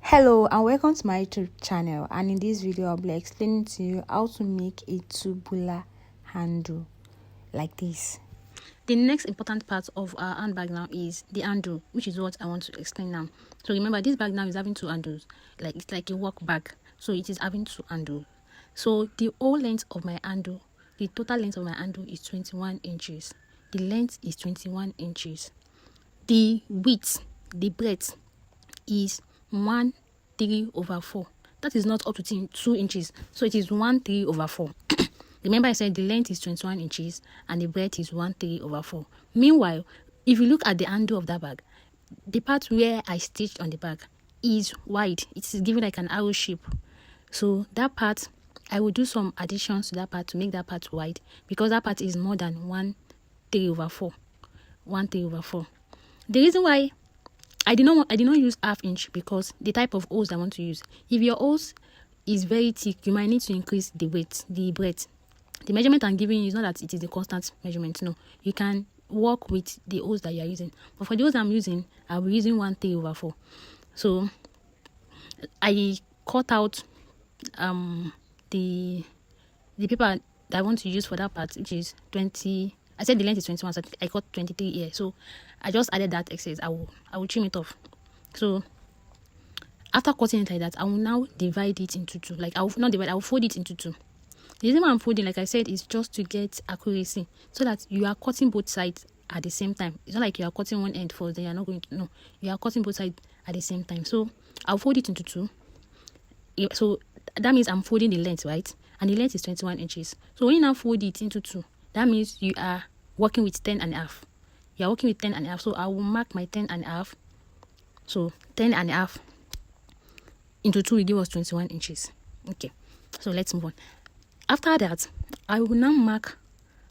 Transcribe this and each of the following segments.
Hello and welcome to my YouTube channel, and in this video I'll be explaining to you how to make a tubular handle like this. The next important part of our handbag now is the handle, which is what I want to explain now. So remember, this bag now is having two handles, like it's like a work bag, so it is having two handles. So the whole length of my handle, the total length of my handle is 21 inches. The length is 21 inches. The width, the breadth is 1/3/4. That is not up to 2 inches, so it is 1/3/4. Remember, I said the length is 21 inches and the breadth is 1/3/4. Meanwhile, if you look at the handle of that bag, the part where I stitched on the bag is wide. It is given like an arrow shape. So that part, I will do some additions to that part to make that part wide, because that part is more than 1/3/4. 1/3/4. The reason why I did not use ½ inch, because the type of hose I want to use. If your hose is very thick, you might need to increase the weight, the breadth. The measurement I'm giving you is not that it is a constant measurement. No, you can work with the hose that you are using. But for the hose I'm using, I'll be using 1/3/4. So I cut out the paper that I want to use for that part, which is 20. I said the length is 21, so I cut 23 here. So I just added that excess. I will trim it off. So after cutting it like that, I will now divide it into two. Like I will fold it into two. The reason why I'm folding, like I said, is just to get accuracy, so that you are cutting both sides at the same time. It's not like you are cutting one end first, then you're not going to, no, you are cutting both sides at the same time. So I'll fold it into two. So that means I'm folding the length, right? And the length is 21 inches. So when you now fold it into two, that means you are working with 10.5. You are working with 10.5. So I will mark my 10.5. So 10.5 into 2 will give us 21 inches. Okay, so let's move on. After that, I will now mark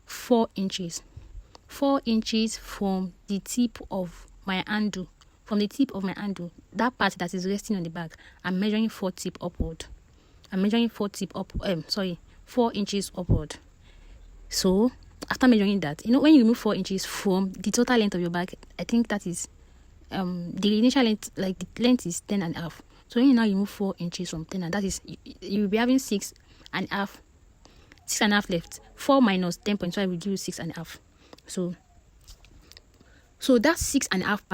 4 inches. 4 inches from the tip of my handle. From the tip of my handle, that part that is resting on the bag, I'm measuring 4 tip upward. I'm measuring 4 inches upward. So after measuring that, when you remove 4 inches from the total length of your bag, I think that is the initial length, like the length is 10.5. So when you now remove 4 inches from 10, and that is, you will be having 6.5 left. 4 minus 10.5 will give you 6.5. So that 6.5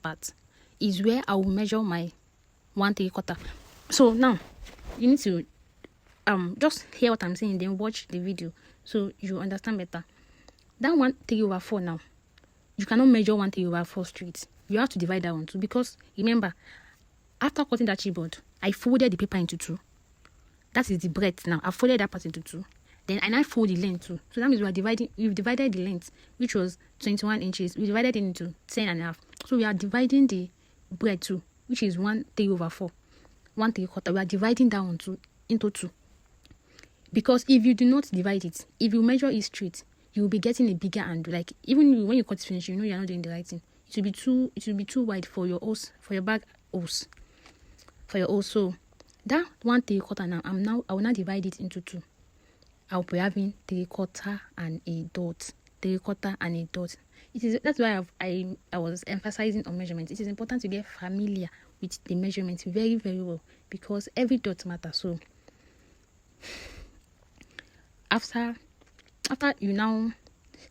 part, is where I will measure my 1/3. So now you need to just hear what I'm saying, then watch the video so you understand better. That 1/3/4 now, you cannot measure 1/3/4 straight. You have to divide that one too, because remember, after cutting that chipboard, I folded the paper into two. That is the breadth now. I folded that part into two. Then I fold the length too. So that means we've divided the length, which was 21 inches. We divided it into 10.5. So we are dividing the breadth too, which is 1/3/4. 1/3. We are dividing that one into two. Because if you do not divide it, if you measure it straight, you will be getting a bigger handle. Like even when you cut it finish, you know you're not doing the right thing. It will be too wide for your hose, for your bag hose. For your hose. So that 1/3 now, I will now divide it into two. I'll be having 3/4 and a dot. 3/4 and a dot. That's why I was emphasizing on measurement. It is important to get familiar with the measurement very, very well, because every dot matters. So after you now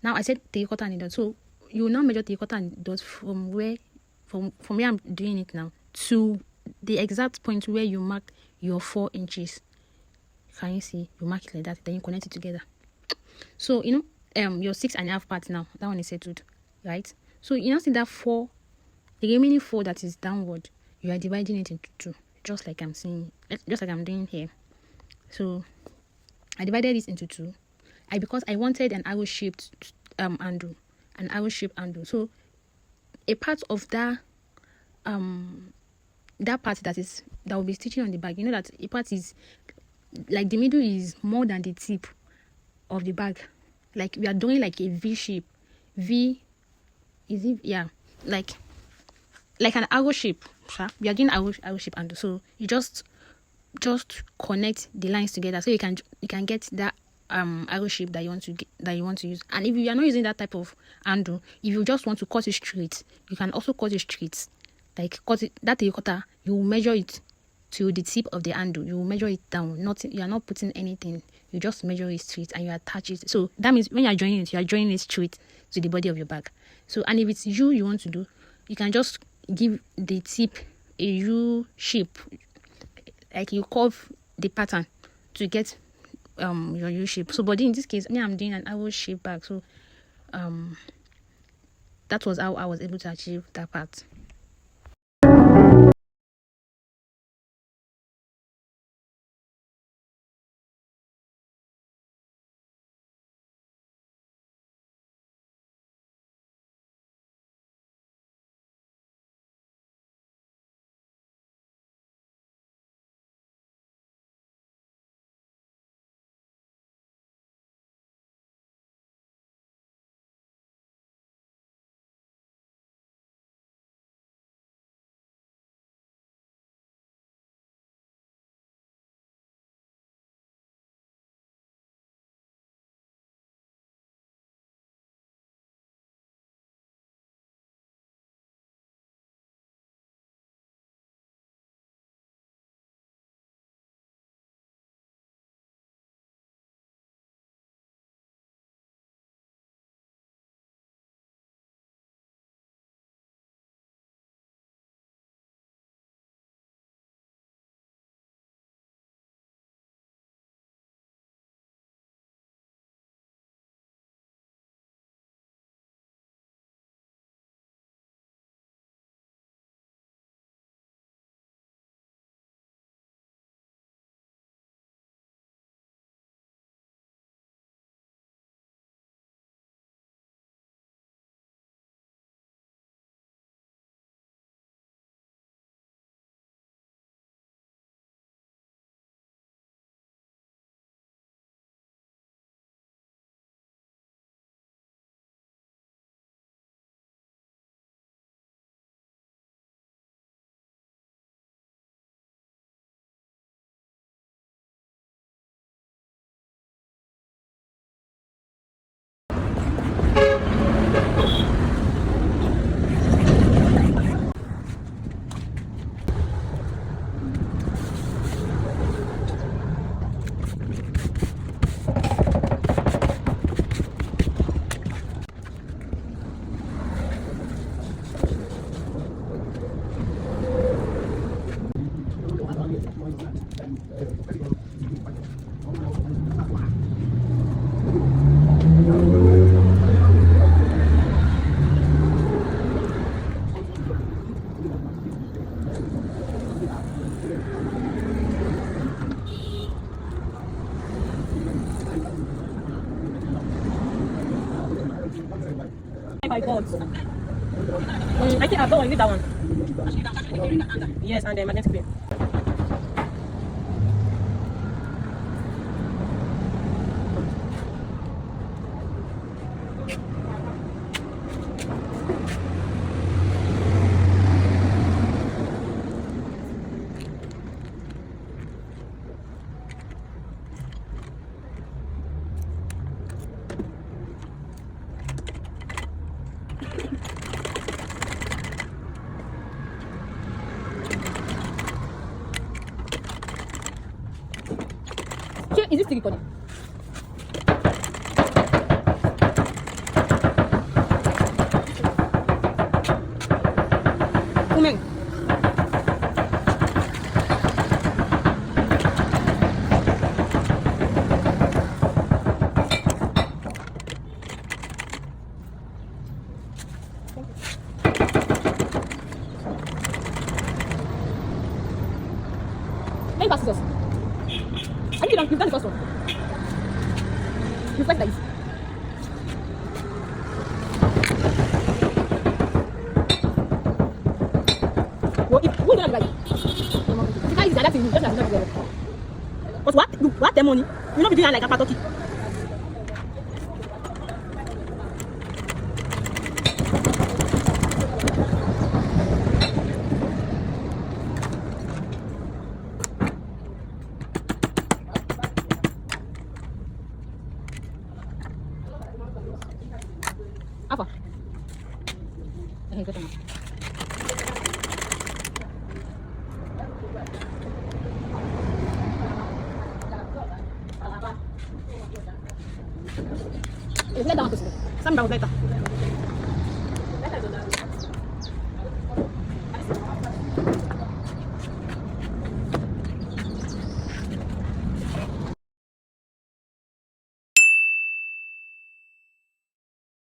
I said 3/4 and a dot. So you will now measure 3/4 and a dot from where I'm doing it now to the exact point where you mark your 4 inches. Can you see? You mark it like that, then you connect it together. So your 6.5 part now, that one is settled, right? So you now see that 4, the remaining 4 that is downward, you are dividing it into two, just like I'm doing here. So I divided it into two, because I wanted an arrow-shaped handle, So a part of that part that will be stitching on the bag, that a part is like the middle is more than the tip of the bag. Like we are doing like a V shape. V is it? Yeah, like an arrow shape. We are doing arrow shape handle. So you just connect the lines together, so you can get that arrow shape that you want to use. And if you are not using that type of handle, if you just want to cut it straight, you can also cut it straight like cut it, that terracotta, you measure it to the tip of the handle. You measure it down. Not, you are not putting anything. You just measure it straight and you attach it. So that means when you are joining it, you are joining it straight to the body of your bag. So, and if it's you want to do, you can just give the tip a U shape, like you curve the pattern to get your U shape. So, but in this case, me, I'm doing an owl shape bag. So that was how I was able to achieve that part. My God. I think I've got one. You need that one. Yes, and the magnetic pin. Is this still recording? Women. Let me pass this. I think you've done the first one. You flex like this. Well, if we're gonna be like, the guy is like that thing, just like that. But what the money? You know, be doing like a patoki. Alpha. Let that one go. Some about later.